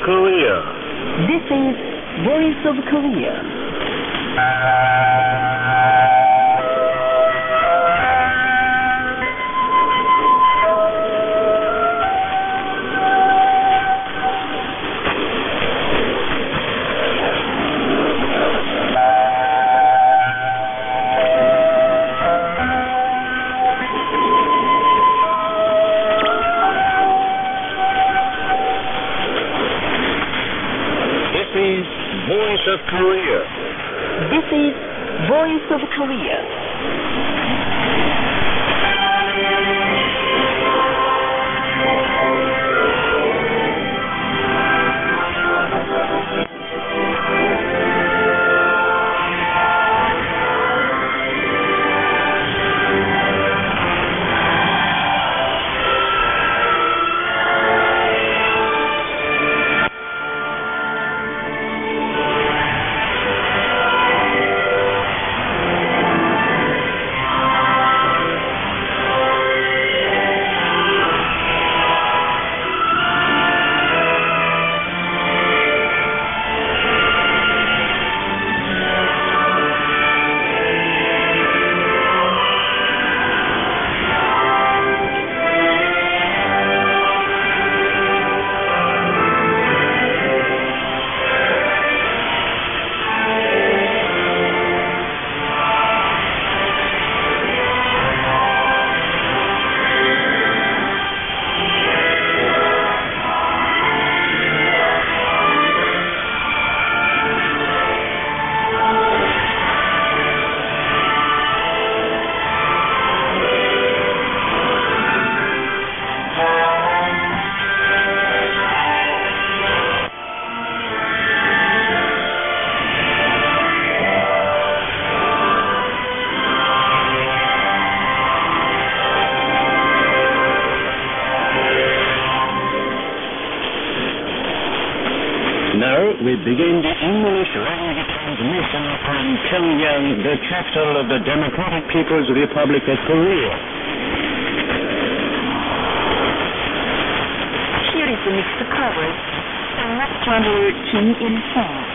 Korea. This is Voice of Korea. Voice of Korea. This is Voice of Korea. Now we begin the English radio transmission from Pyongyang, the capital of the Democratic People's Republic of Korea. Here is the mixed coverage. Select channel 김인성.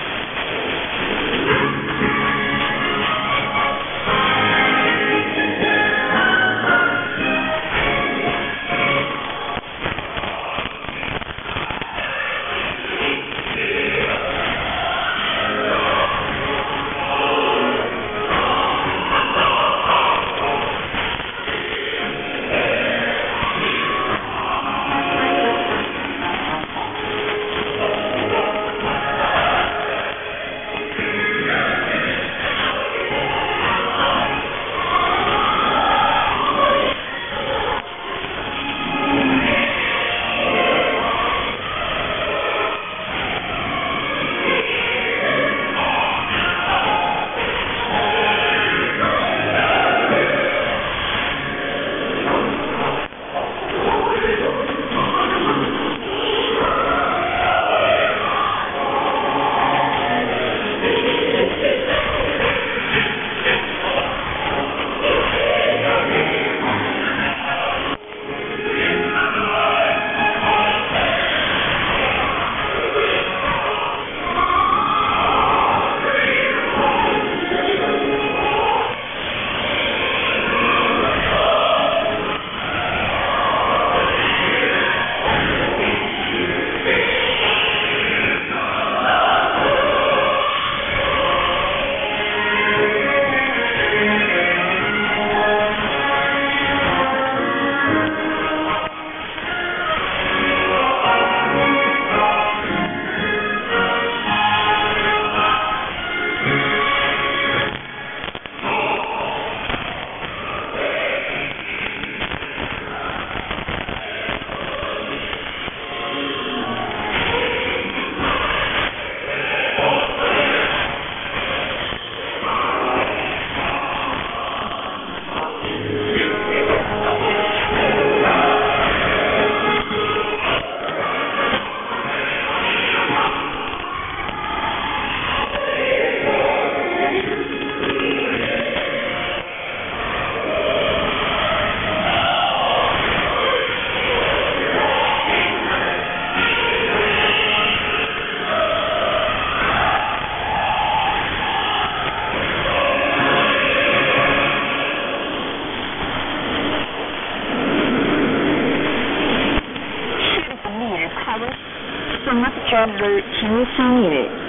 General Kim Sang-il.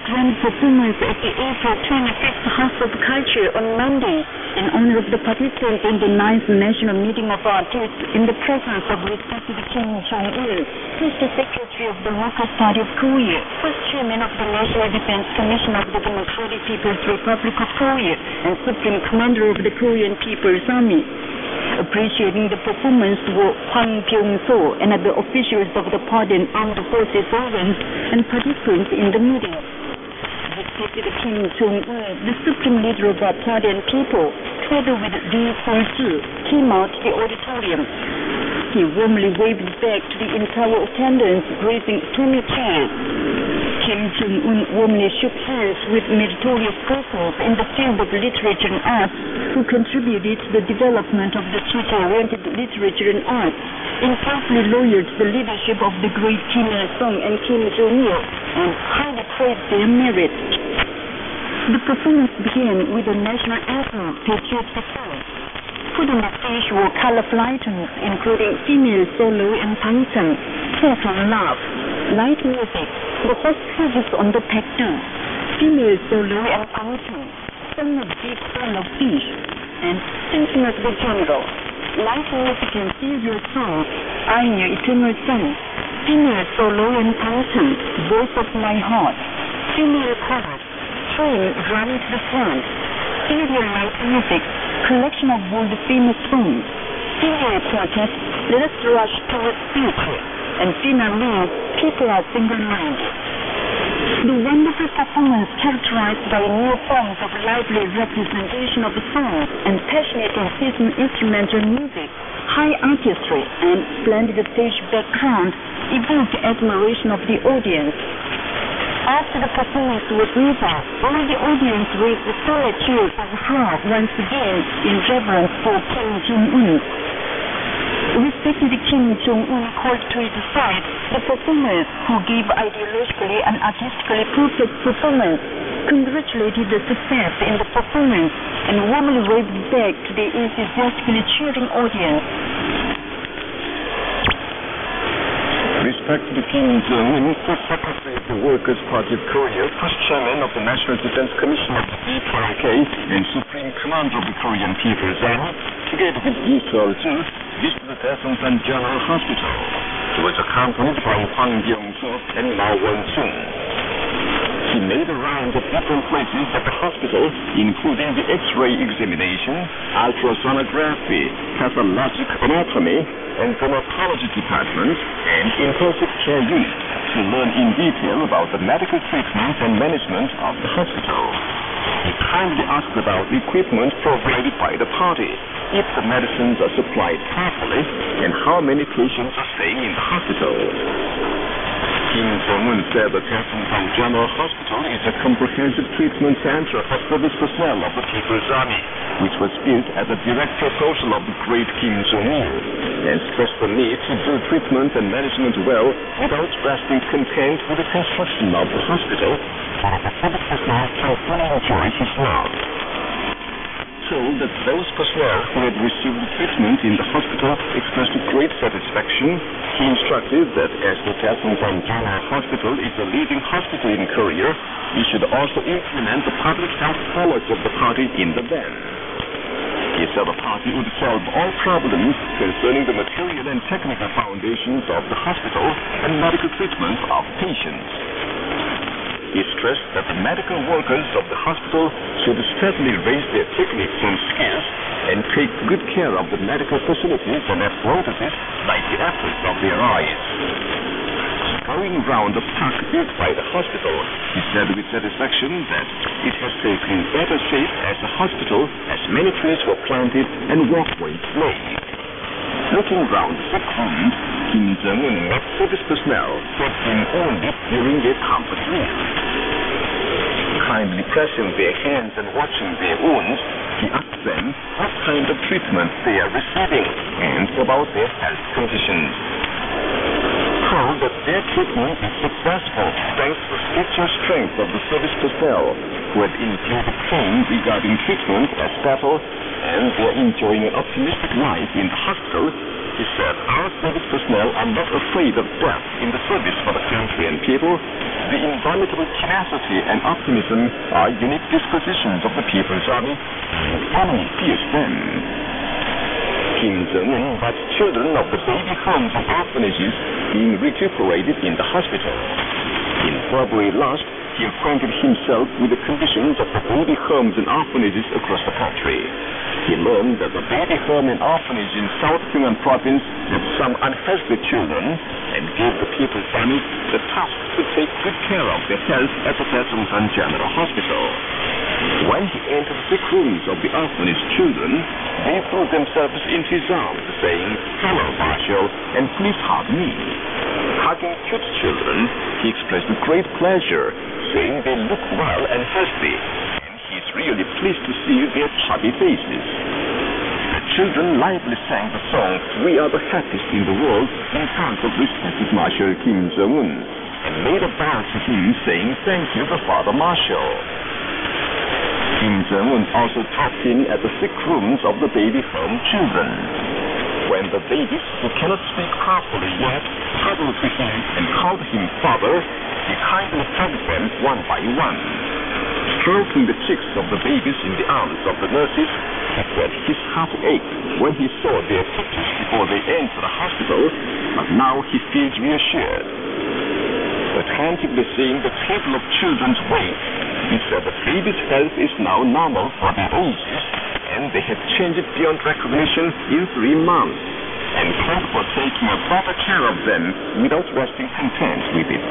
Grand performance at the April 25th House of Culture on Monday in honor of the participants in the 9th National Meeting of Artists in the presence of respected Kim Jong-il, First Secretary of the Workers' Party of Korea, First Chairman of the National Defense Commission of the Democratic People's Republic of Korea, and Supreme Commander of the Korean People's Army. Appreciating the performance were Hwang Byung-so and other officials of the party and armed forces organs and participants in the meeting. Respected Kim Jong-un, the supreme leader of our party and people, together with Lee Sol-ju, came out to the auditorium. He warmly waved back to the entire attendance, raising 20 chairs. Kim Jong-un warmly shook hands with meritorious persons in the field of literature and arts who contributed to the development of the future-oriented literature and arts, and closely lauded the leadership of the great Kim Il-sung and Kim Jong-il, and highly praised their merit. The performance began with the national anthem, Patriotic Song. Put on the stage were colorful items, including female solo and pangchang, total love, light music, the host service on the paekdu, female solo and pangchang, song of deep soul of fish, and singing of the general, light music and serious songs, I'm your eternal son, female solo and pangchang, voice of my heart, female chorus, train drum to the front, serial light music, collection of world famous songs, female quartet, let us rush towards future, and finally, people are single-minded. The wonderful performance characterized by new forms of lively representation of songs and passionate and seasoned instrumental music, high artistry, and splendid stage background evoked admiration of the audience. After the performance was over, all the audience raised solid cheers of applause once again in reverence for Kim Jong-un. Respected Kim Jong-un called to his side the performers who gave ideologically and artistically perfect performance, congratulated the success in the performance, and warmly waved back to the enthusiastically cheering audience. respected Kim Jong-un, first Secretary of the Workers' Party of Korea, first Chairman of the National Defense Commission of the DPRK, and Supreme Commander of the Korean People's Army, together with Lee Seol-ju, visited the Daesungsan General Hospital. He was accompanied by Hwang Byung-soo and Mao Won-sun. He made a round of different places at the hospital, including the X-ray examination, ultrasonography, pathologic anatomy, and dermatology departments, and intensive care unit to learn in detail about the medical treatment and management of the hospital. He kindly asked about the equipment provided by the party, if the medicines are supplied properly, and how many patients are staying in the hospital. Kim Jong-un said the Daesungsan General Hospital is a comprehensive treatment center for service personnel of the People's Army, which was built as a direct proposal of the great Kim Jong-il, and stressed the need to do treatment and management well without resting content with the construction of the hospital, so that the service personnel can fully enjoy his work. Told that those personnel who had received treatment in the hospital expressed great satisfaction, he instructed that as the Daesungsan General Hospital is a leading hospital in Korea, we should also implement the public health policy of the party in the then. He said the party would solve all problems concerning the material and technical foundations of the hospital and medical treatment of patients. He stressed that the medical workers of the hospital should steadily raise their techniques and skills and take good care of the medical facilities and apparatus like the apples of their eyes. Going round the park built by the hospital, he said with satisfaction that it has taken better shape as a hospital as many trees were planted and walkways laid. Looking round the sick room, Kim Jong-un met service personnel who had been wounded during their comfort meal. Kindly pressing their hands and watching their wounds, he asked them what kind of treatment they are receiving and about their health conditions. Told that their treatment is successful thanks to the spiritual strength of the service personnel who had endured pain regarding treatment as battle, and they are enjoying an optimistic life in the hospital. He said, our service personnel are not afraid of death in the service for the country and people. The indomitable tenacity and optimism are unique dispositions of the People's Army, and the enemy fears them. Kim Jong-un had children of the baby homes and orphanages being recuperated in the hospital. In February last, he acquainted himself with the conditions of the baby homes and orphanages across the country. He learned that the baby home and orphanage in South Gyeongsang province had some unhealthy children and gave the People's Army the task to take good care of their health at the Daesungsan General Hospital. When he entered the sick rooms of the orphanage children, they threw themselves into his arms, saying, "Hello, Marshal, and please hug me." Hugging cute children, he expressed great pleasure, saying they look well and healthy, and he is really pleased to see their chubby faces. The children lively sang the song, "We are the happiest in the world," in front of respected Marshal Kim Jong-un, and made a bow to him, saying, "Thank you, the Father Marshal." Kim Jong-un also dropped in at the sick rooms of the baby home children. When the babies, who cannot speak properly yet, huddled to him and called him father, he kindly hugged them one by one. Stroking the cheeks of the babies in the arms of the nurses, he said his heart ached when he saw their pictures before they entered the hospital, but now he feels reassured. Attentively seeing the table of children's weight, he said the baby's health is now normal for their ages, and they have changed beyond recognition in 3 months, and thanked for taking a better care of them without resting content with it.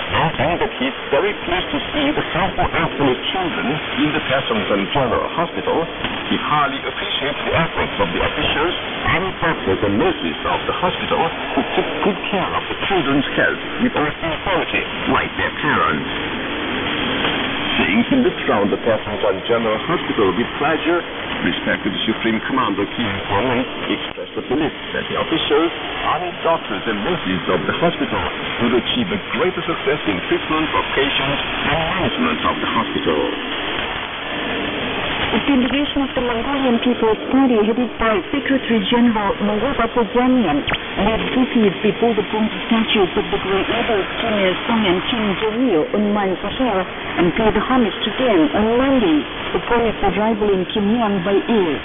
Noting that he is very pleased to see the helpful orphanage children in the Daesungsan General Hospital, he highly appreciates the efforts of the officials, army doctors and nurses of the hospital who took good care of the children's health with all sincerity, like their parents. Saying he looked round the Daesungsan General Hospital with pleasure, respected Supreme Commander Kim Jong-un expressed the belief that the officials, army doctors and nurses of the hospital would achieve a greater success in treatment of patients and management of the hospital. A delegation of the Mongolian People's Party headed by Secretary General Mongol Barzanian led groupies before the bronze statues of the great leaders Kim Il-sung and Kim Jong-il on Mount Sahel and paid homage to them on Monday upon its arrival in Pyongyang by air.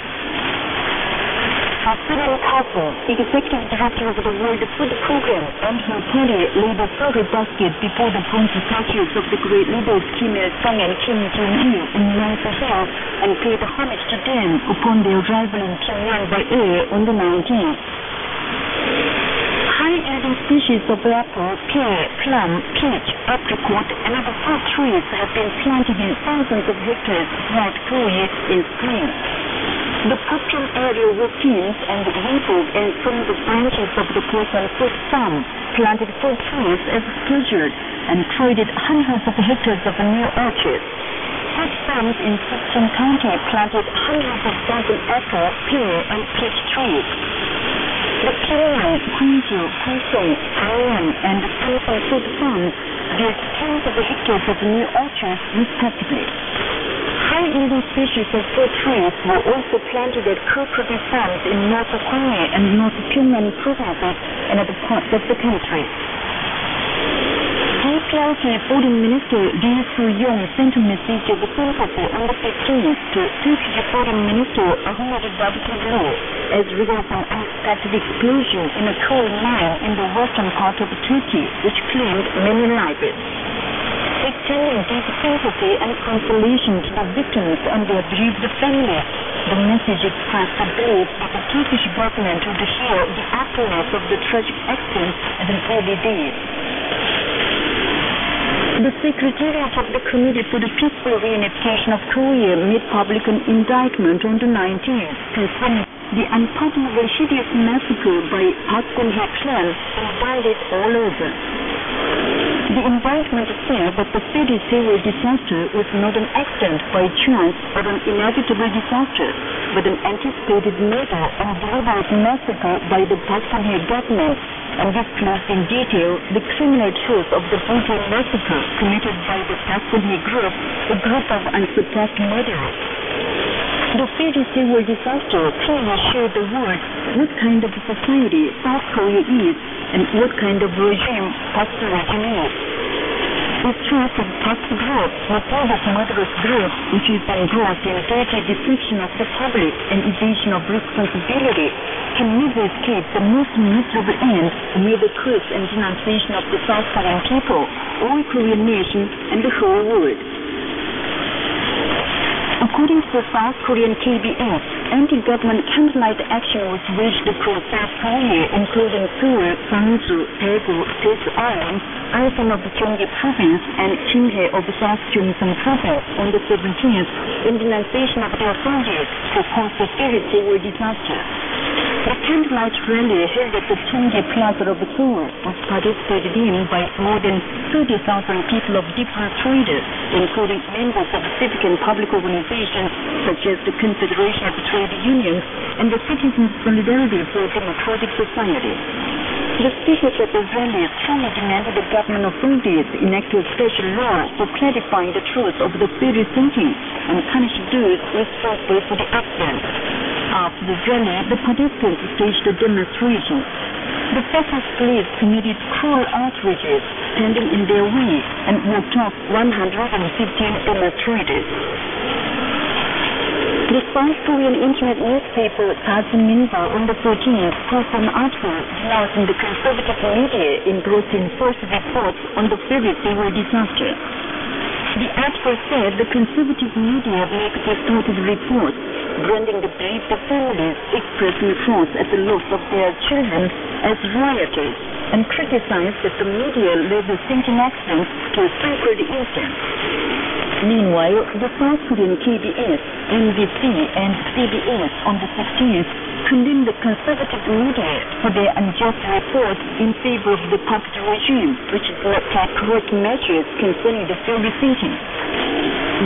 Susan Castle, Executive Director of the World Food Program, and her party laid a silver basket before the bronze statues of the great leaders Kim Il-sung and Kim Jong-il in Mount Sahel and paid homage to them upon their arrival in Pyongyang by air on the 19th. High-yielding species of apple, pear, plum, peach, apricot, and other fruit trees have been planted in thousands of hectares throughout Korea in spring. The pastoral area routines and weevils and some of the branches of the Korean fruit farm planted fruit trees as scheduled and created hundreds of hectares of new orchards. Fruit farms in Seokjin County planted hundreds of dozen apple, pear, and peach trees. The Pyongyang, Gwangju, Gwaseong, Gangwon, and the Samsung fruit farms built tens of hectares of new orchards respectively. High-yielding species of fruit trees were also planted at cooperative farms in North Korea and North Pyongyang provinces and other parts of the country. DPRK Foreign Minister Lee Soo-yong sent a message of sympathy on the 15th to Turkish Foreign Minister Ahmet Davutoglu as regards an unexpected explosion in a coal mine in the western part of Turkey, which claimed many lives. Extending deep sympathy and consolation to the victims and their bereaved families, the message expressed the belief that the Turkish government would share the aftermath of the tragic accident at an early date. The Secretariat of the Committee for the Peaceful Reunification of Korea made public an indictment on the 19th concerning the unpardonable hideous massacre by Park Geun-hye clan and bandits all over. The indictment said that the Freddy Sewell disaster was not an accident by chance or an inevitable disaster, but an anticipated murder and deliberate massacre by the Park Geun-hye government, and disclosed in detail the criminal truth of the brutal massacre committed by the Park Geun-hye group, a group of unsurpassed murderers. The Freddy Sewell disaster clearly showed the world what kind of society South Korea is and what kind of regime Park's regime is. The truth of Park's group, within this murderous group, which is engrossed in dirty deception of the public and evasion of responsibility, can never escape the most miserable end amid the curse and denunciation of the South Korean people, all Korean nation, and the whole world. According to the South Korean KBS, anti-government candlelight action was waged across South Korea, including Seoul, Gwangju, Daegu, Jeju Island, Ansan of the Gyeonggi Province, and Chinghae of the South Gyeongsang Province on the 17th in denunciation of their soldiers who caused the Freddy Sewell disaster. The candlelight rally held at the Cheonggi Plaza of Seoul was participated in by more than 30,000 people of different traders, including members of civic and public organizations such as the Confederation of Trade Unions and the Citizens Solidarity for a Democratic Society. The speakers at the rally strongly demanded the government authorities enact a special law for clarifying the truth of the Freddy sinking and punish those responsible for the accident. After the rally, the participants staged a demonstration. The fascist police committed cruel outrages, standing in their way, and walked off 115 demonstrators. The South Korean internet newspaper Minbo on the 14th posted an article denouncing the conservative media engrossing false reports on the Freddy Sewell disaster. The article said the conservative media make distorted reports, branding the bereaved families expressing France at the loss of their children as rioters, and criticized that the media led the sinking accident to a sacred instance. Meanwhile, the South Korean KBS, MBC, and CBS on the 16th condemned the conservative media for their unjust reports in favor of the puppet regime, which did not take correct measures concerning the Freddy sinking.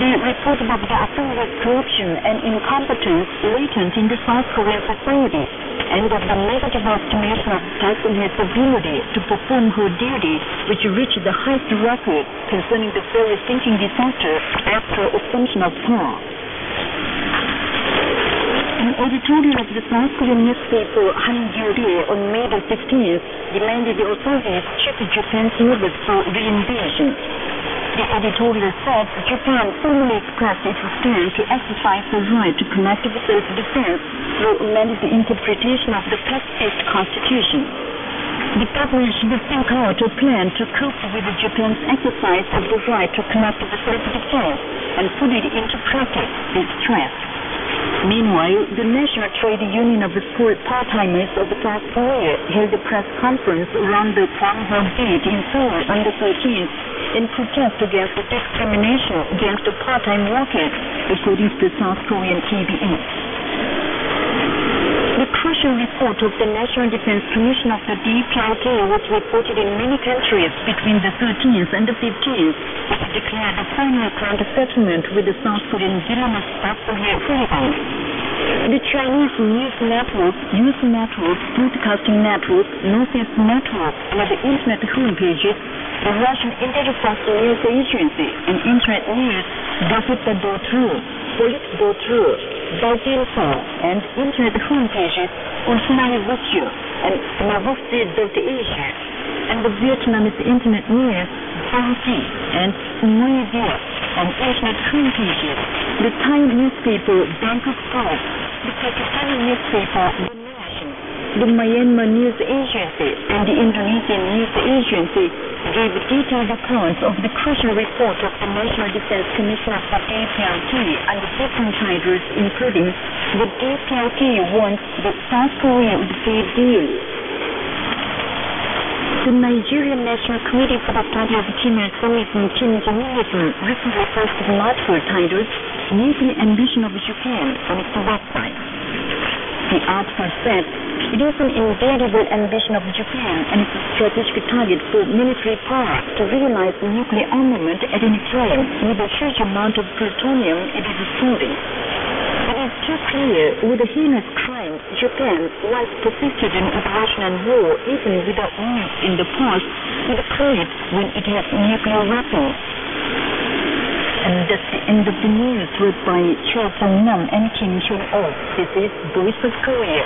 They report about the authorities' corruption and incompetence latent in the South Korean society, and of the negative estimation of Park Geun-hye's ability to perform her duty, which reached the highest record concerning the Freddy sinking disaster after assumption of power. An editorial of the South Korean newspaper Hankyorye on May the 16th demanded the authorities check Japan's motives for reinvasion. The editorial said Japan formally expressed its stand to exercise the right to collective self-defense through amended interpretation of the pacifist constitution. The government should think out a plan to cope with Japan's exercise of the right to collective self-defense and put it into practice, they stressed. Meanwhile, the National Trade Union of the School Part-Timers of South Korea held a press conference around the Gwanghwa Gate in Seoul on the 13th in protest against the discrimination against the part-time workers, according to the South Korean KBS. The crucial report of the National Defense Commission of the DPRK was reported in many countries between the 13th and the 15th, which declared a final counter-settlement with the South Korean Vietnamese Polygon. The Chinese news networks, broadcasting networks, Northeast networks, and the Internet homepages, the Russian Intelligence News Agency, and Internet News, Gazeta.ru, Police.ru, Bazinfo, and Internet homepages on Sinayi and Novosti.asia, and the Vietnamese Internet News, Bangti, and Muizia, and Internet homepages, the Thai newspaper, Bangkok Post, the Pakistani newspaper, The Nation, the Myanmar News Agency, and the Indonesian News Agency gave detailed accounts of the crucial report of the National Defense Commission of the DPRK and the different titles, including the DPRK wants the South Korea would pay deal. The Nigerian National Committee for the Study of Kim Il-sungism, Kim Jong-ilism, recently posted an article titled Nuclear Ambition of Japan on its website. The article said, it is an inevitable ambition of Japan and its strategic target for military power to realize nuclear armament at any time with a huge amount of plutonium it is storing. It is too clear with the heinous crimes Japan once persisted in aggression and war, even without news in the past, with pride when it has nuclear weapons. And that's the end of the news read by Cho Sung-nam and Kim Hyun-oh. This is Voice of Korea.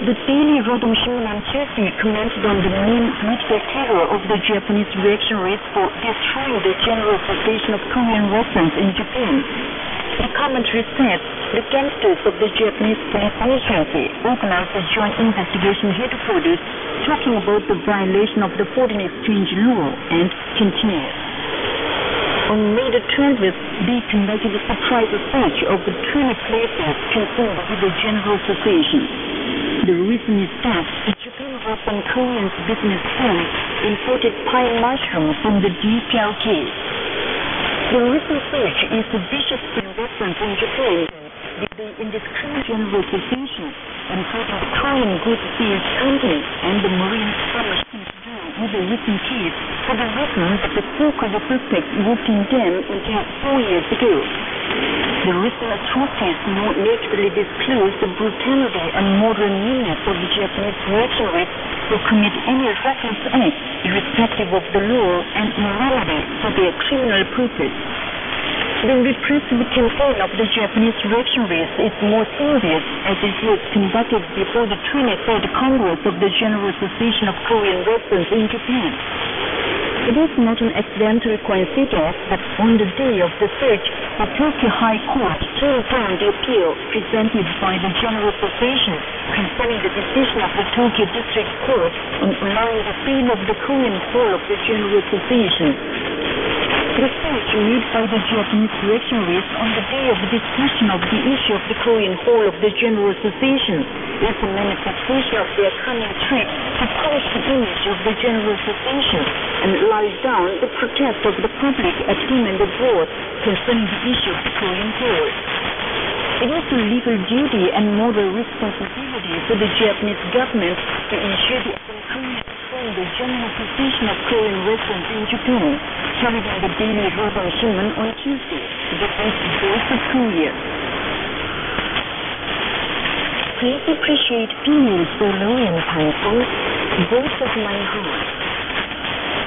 The Daily Rodong Shimbun on Tuesday commented on the political terror of the Japanese reactionaries for destroying the General Association of Korean Veterans in Japan. The commentary said the gangsters of the Japanese police agency organized a joint investigation headquarters talking about the violation of the foreign exchange law and continued. On May the 20th, they conducted a surprise search of the 20 places concerned with the General Association. The reason is that Japan bought some Koreans' business firms imported pine mushrooms from the DPRK. The recent search is the vicious investment in Japan with the indiscriminate General Association, including the Korean goods sales company and the Marine Pharmaceutical with the recent case for the reason that the so-called suspects worked in them until 4 years ago. The recent atrocities more naturally disclose the brutality and modern meanness of the Japanese reactionaries who commit any reckless act irrespective of the law and morality for their criminal purpose. The repressive campaign of the Japanese reactionaries is more serious as it was conducted before the 23rd Congress of the General Association of Korean Veterans in Japan. It is not an accidental coincidence that on the day of the search, the Tokyo High Court turned down the appeal presented by the General Association concerning the decision of the Tokyo District Court on allowing the sale of the Korean Hall of the General Association. The search made by the Japanese reactionaries on the day of the discussion of the issue of the Korean Hall of the General Association is a manifestation of their cunning trick to polish the image of the General Association and lull down the protest of the public at home and abroad concerning the issue of the Korean Hall. It is a legal duty and moral responsibility for the Japanese government to ensure the continuity from the General Association of Korean Veterans in Japan, carried on the Daily Rodong Shimbun on Tuesday. This is Voice of Korea. Please appreciate female solo and title, Voice of My Heart.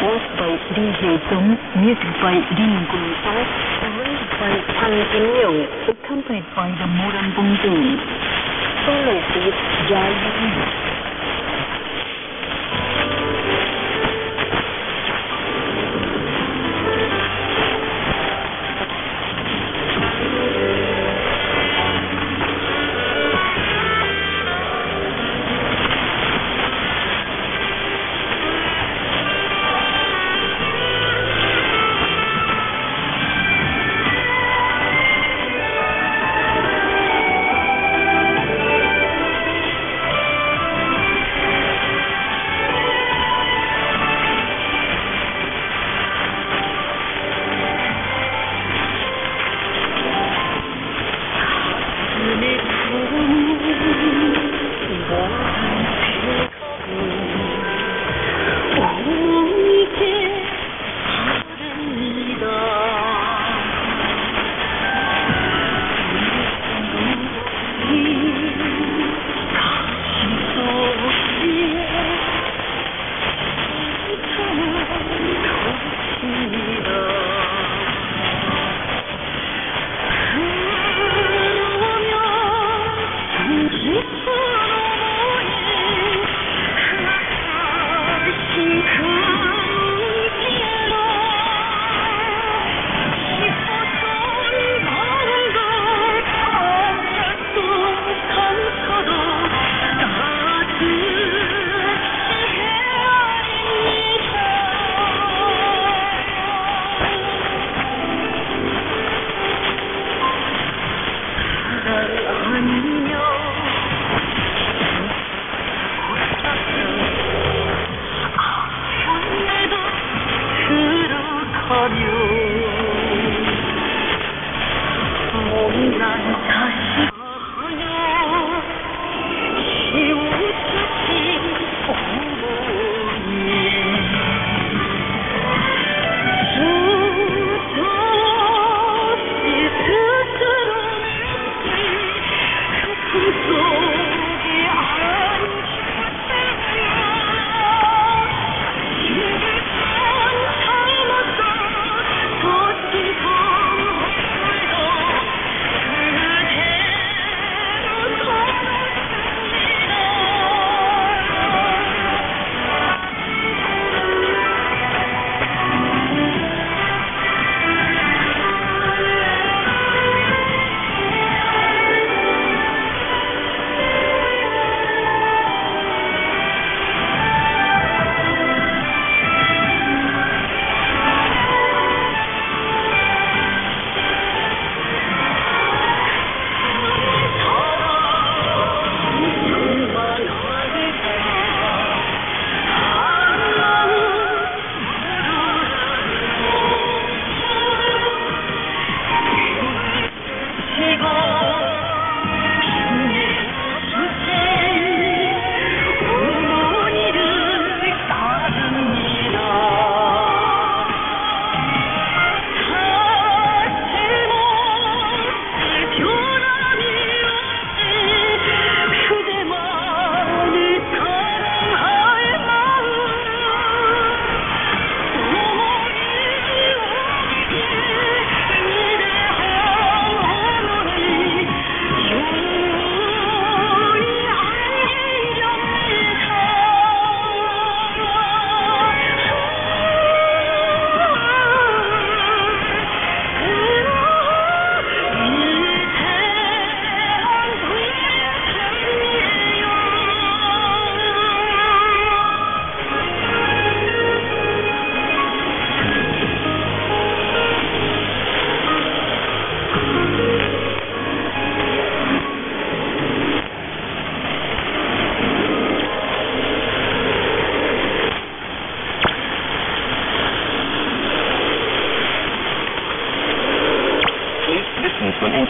work by Lee Hae-dong, music by Lim Gung-seo, arranged by Chang In-young, accompanied by the Moran Bong-jung. Soloist with Jai Young.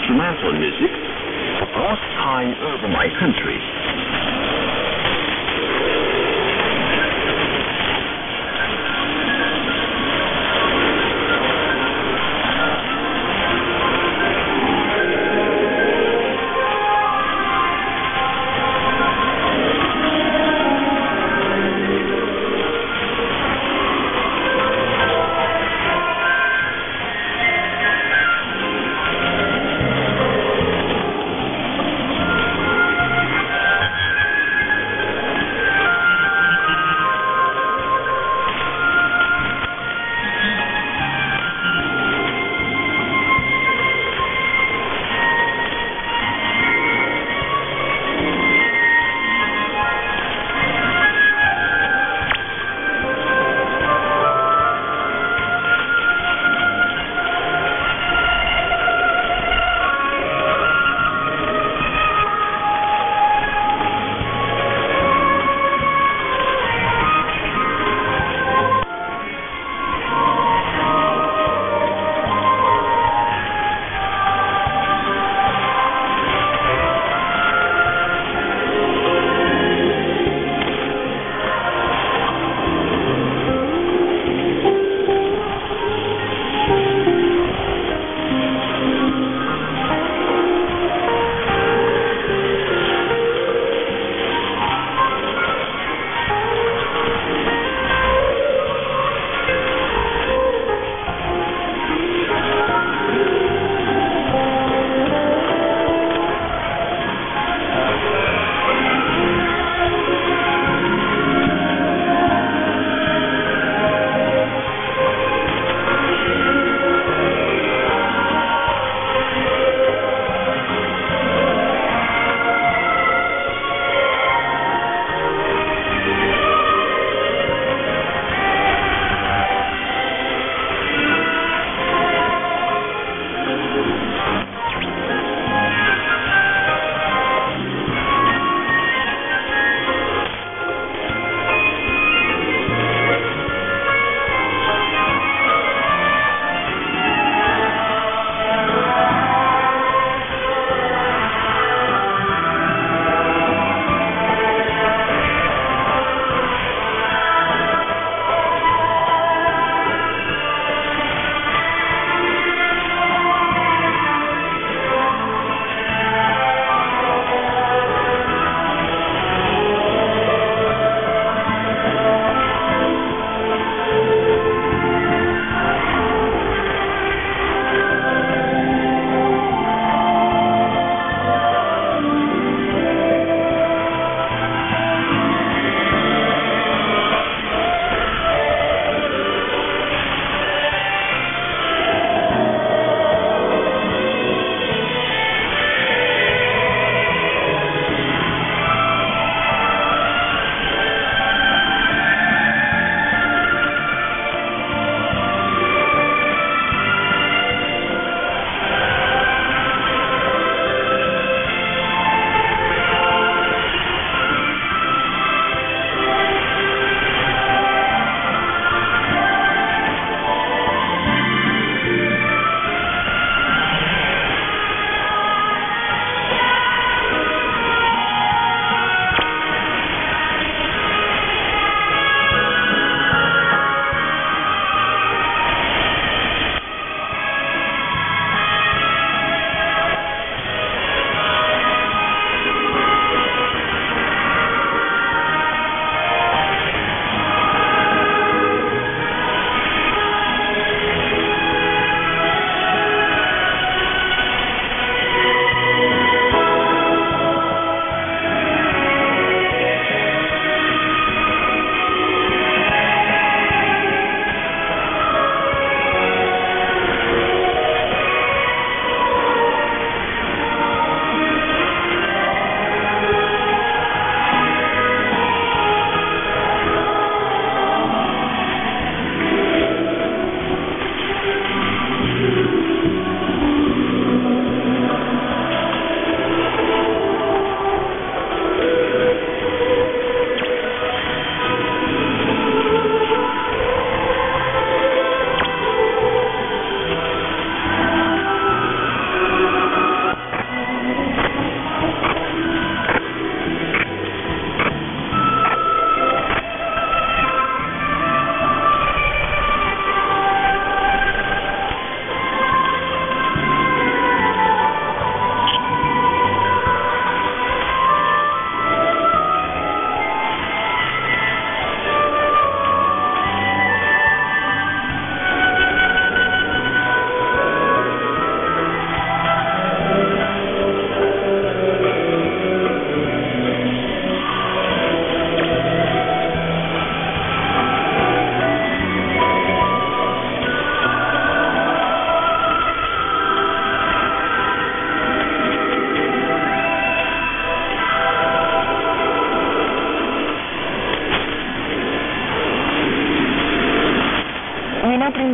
instrumental music for first time over my country.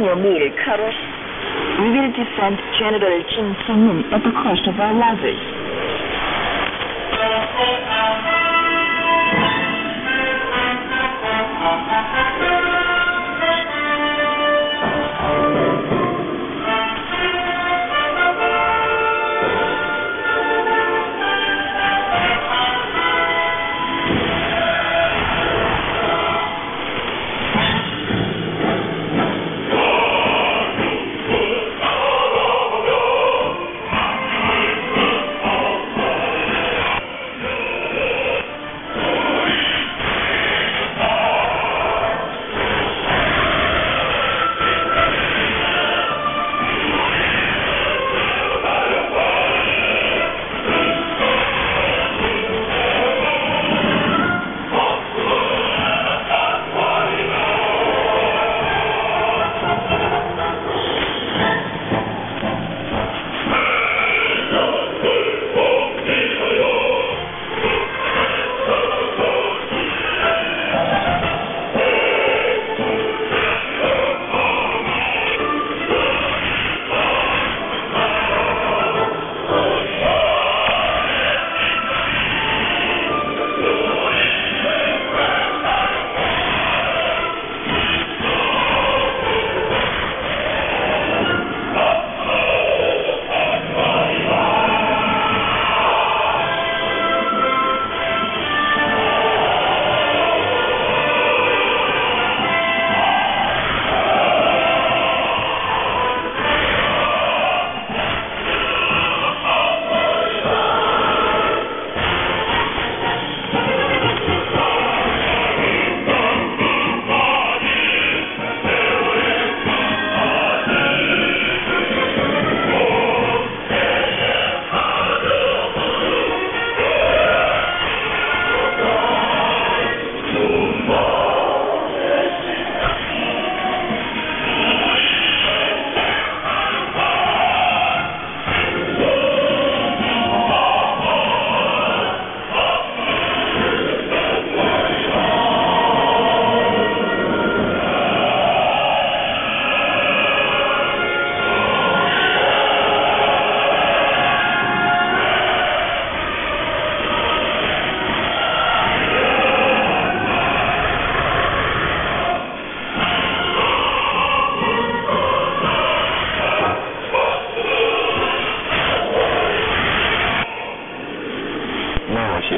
your meal, Carlos. We will defend General Jin Sung-min at the cost of our lives.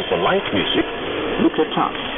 For light music, look at us.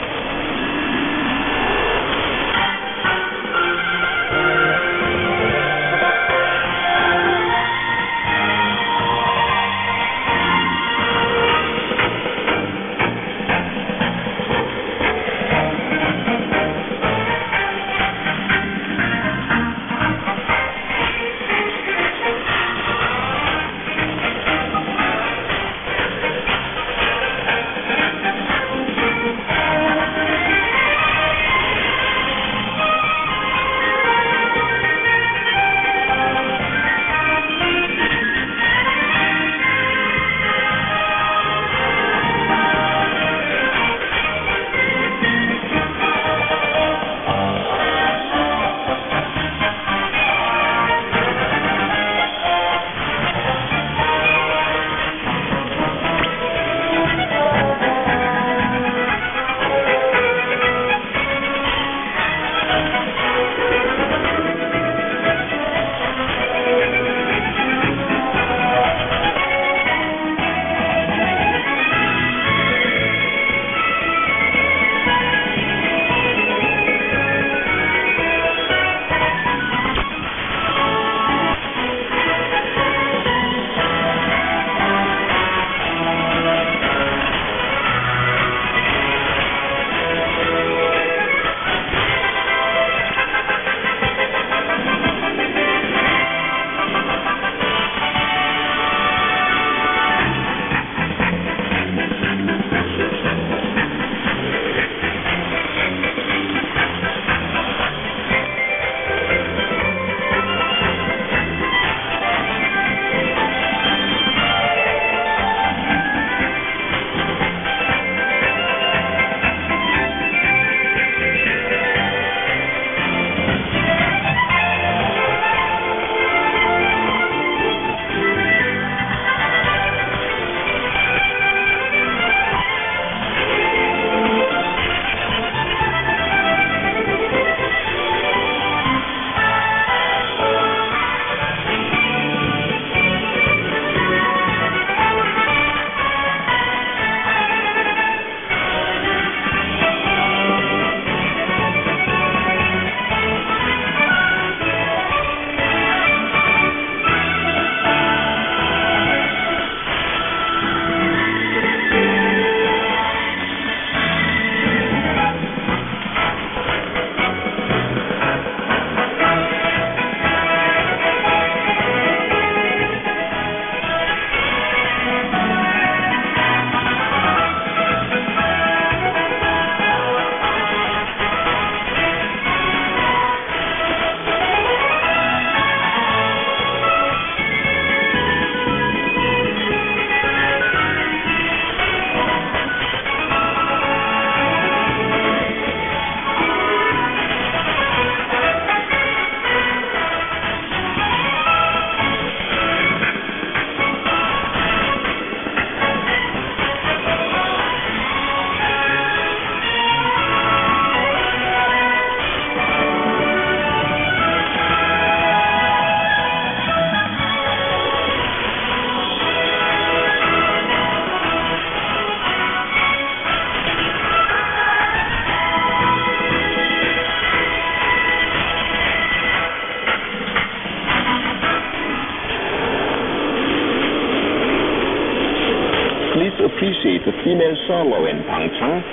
female solo in Pangcheng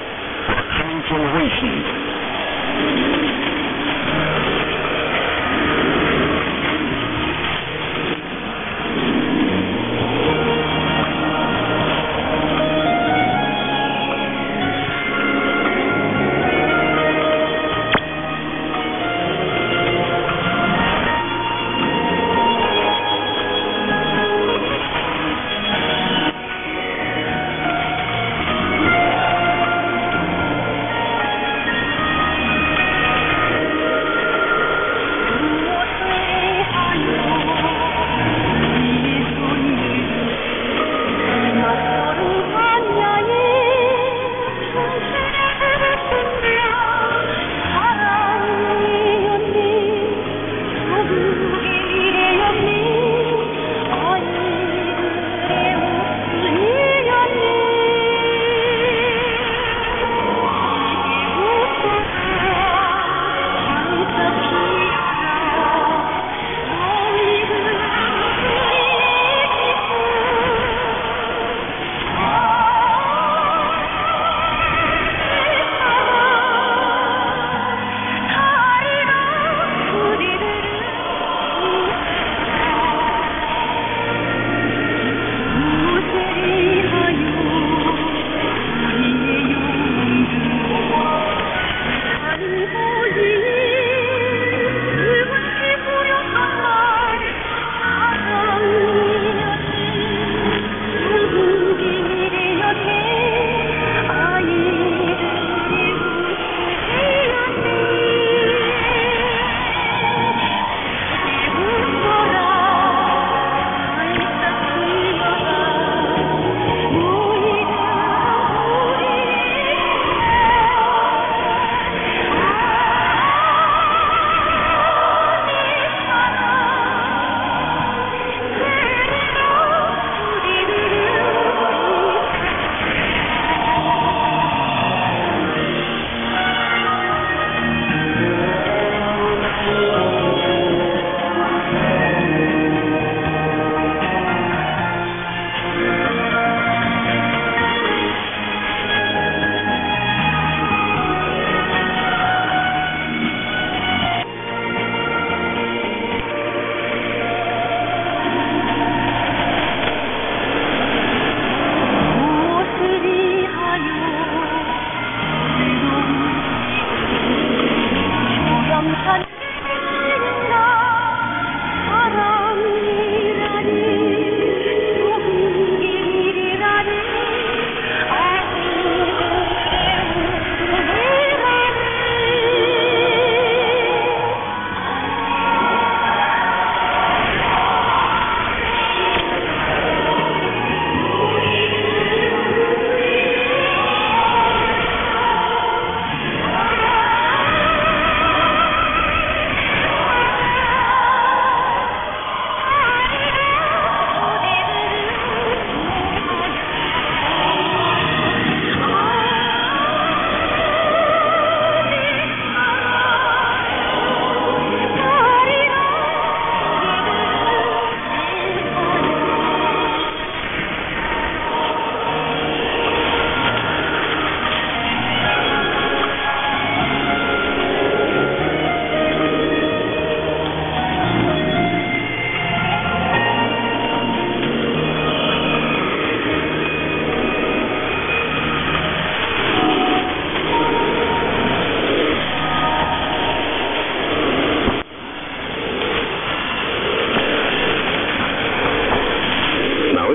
for coming generations.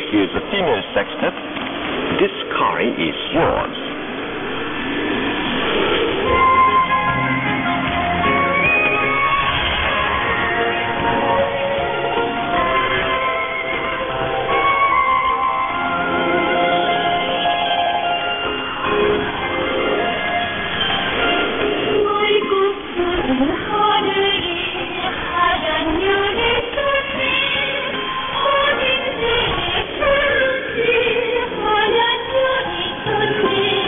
Here's a female sextet. This sky is yours. Thank you.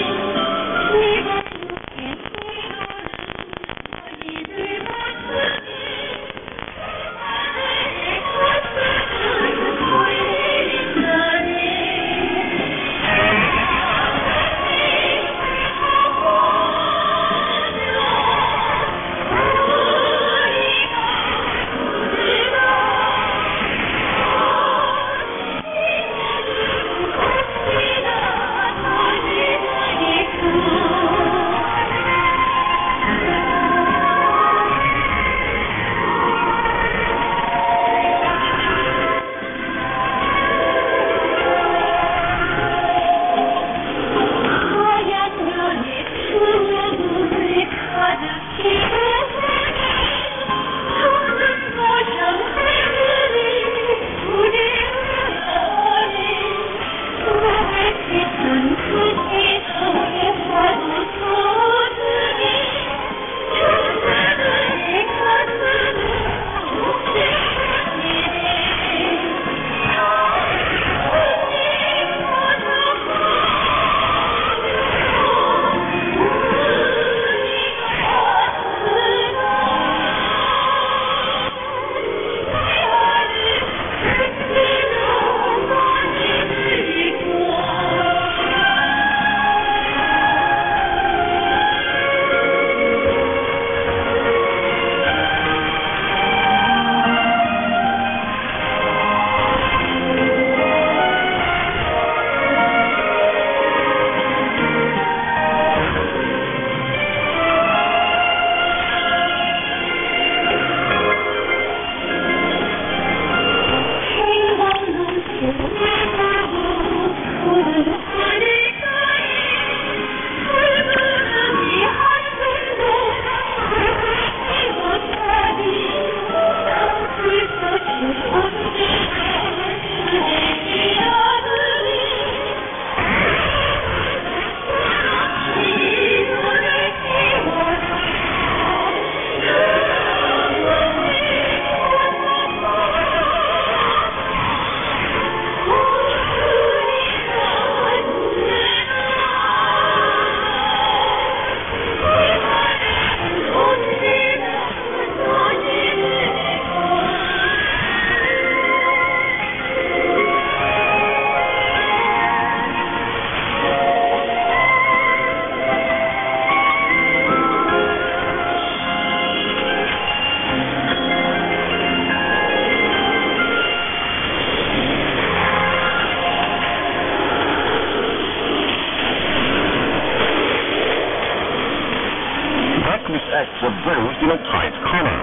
acts of those in a tight corner.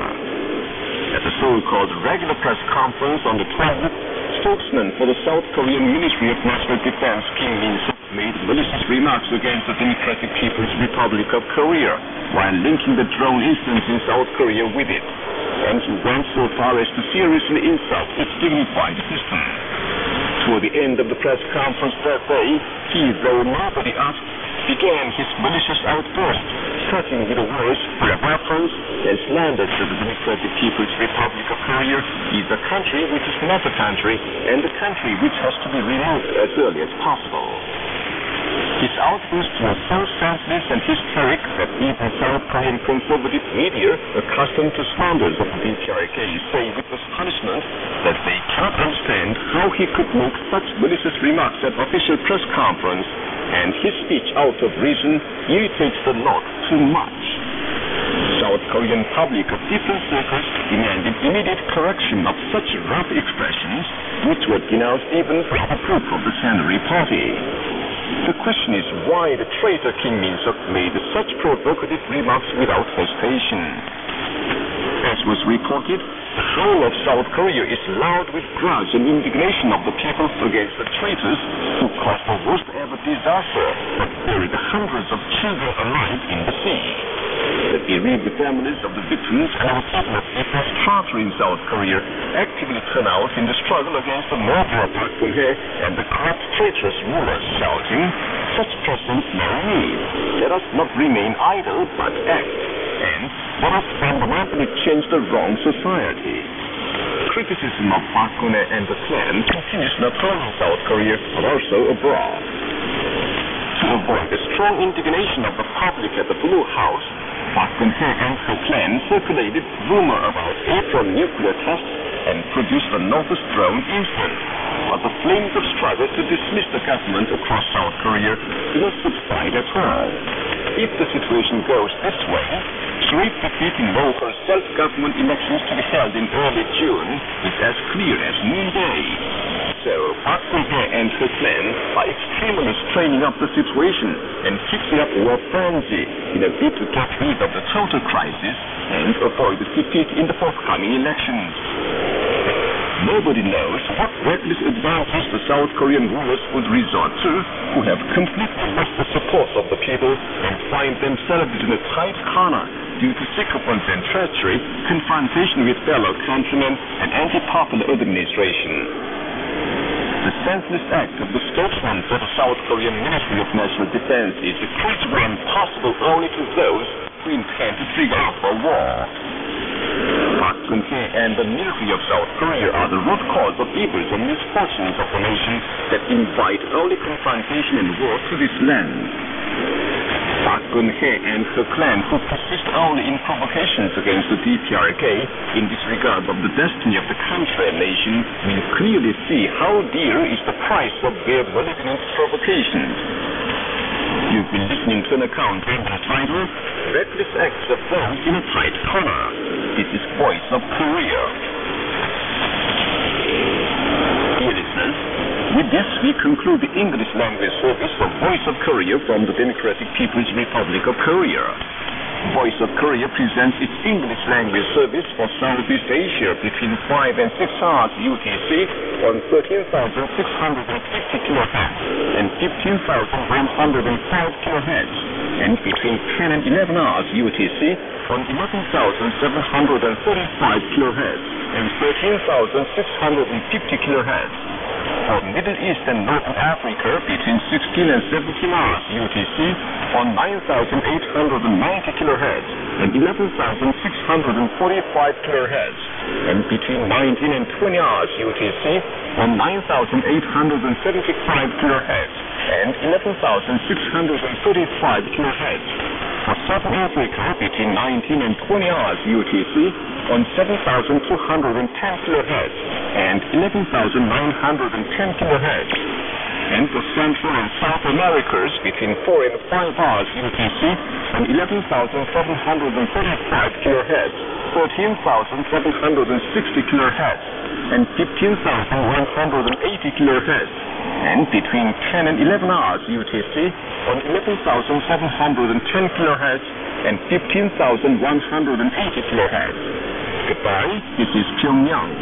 At the so-called regular press conference on the 12th, spokesman for the South Korean Ministry of National Defense, Kim Min-suk, made malicious remarks against the Democratic People's Republic of Korea while linking the drone incident in South Korea with it. And he went so far as to seriously insult its dignified system. Toward the end of the press conference that day, he, though nobody asked, began his malicious outburst, starting with the words "weapons" and slanders to the Democratic People's Republic of Korea is a country which is not a country and a country which has to be removed as early as possible. His outburst was so senseless and hysteric that even South Korean conservative media, accustomed to slanders of the DPRK, say with astonishment that they cannot understand how he could make such malicious remarks at official press conference, and his speech out of reason irritates the lot too much. South Korean public of different circles demanded immediate correction of such rough expressions, which were denounced even from the group of the Saenuri Party. The question is why the traitor Kim Min-suk made such provocative remarks without hesitation. As was reported, the whole of South Korea is loud with grudge and indignation of the people against the traitors who caused the worst ever disaster that buried hundreds of children alive in the sea. The bereaved families of the victims and the people of people's charter in South Korea actively turn out in the struggle against the murder of Park Geun-hye and the corrupt traitorous rulers, shouting, "Such persons no need. Let us not remain idle but act, and let us fundamentally change the wrong society." Criticism of Park Geun-hye and the clan continues not only in South Korea but also abroad. To avoid the strong indignation of the public at the Blue House, Park Geun-hye and her clan circulated rumor about April nuclear tests and produced the Novus drone incident. But the flames of struggle to dismiss the government across South Korea do not subside at all. If the situation goes this way, swift defeat in local self-government elections to be held in early June is as clear as noonday. So, Park Geun-hye and her clan are extremely straining up the situation and fixing up war frenzy in a bid to get rid of the total crisis and avoid defeat in the forthcoming elections. Nobody knows what reckless advantage the South Korean rulers would resort to, who have completely lost the support of the people and find themselves in a tight corner due to sycophants and treachery, confrontation with fellow countrymen, and anti-popular administration. The senseless act of the spokesman for the South Korean Ministry of National Defense is critical and possible only to those who intend to trigger off a war. Park Geun-hye and the military of South Korea are the root cause of evils and misfortunes of the nation that invite only confrontation and war to this land. Park Geun-hye and her clan, who persist only in provocations against the DPRK in disregard of the destiny of the country and nation, will clearly see how dear is the price of their malignant provocations. You've been listening to an account under the title, "Reckless Acts of Those in a Tight Corner." This is Voice of Korea. Dear listeners, with this we conclude the English language service of Voice of Korea from the Democratic People's Republic of Korea. Voice of Korea presents its English language service for Southeast Asia between 5 and 6 hours UTC on 13,650 kHz and 15,105 kHz, and between 10 and 11 hours UTC on 11,735 kHz and 13,650 kHz. For Middle East and Northern Africa between 16 and 17 hours UTC on 9,890 kHz and 11,645 kHz, and between 19 and 20 hours UTC on 9,875 kHz and 11,635 kHz. For Southern Africa between 19 and 20 hours UTC on 7,210 kHz and 11,910 kHz. And for Central and South Americas between 4 and 5 hours UTC on 11,735 kHz, 13,760 kHz, and 15,180 kHz. and between 10 and 11 hours UTC on 11,710 kHz and 15,180 kHz. Goodbye, this is Pyongyang.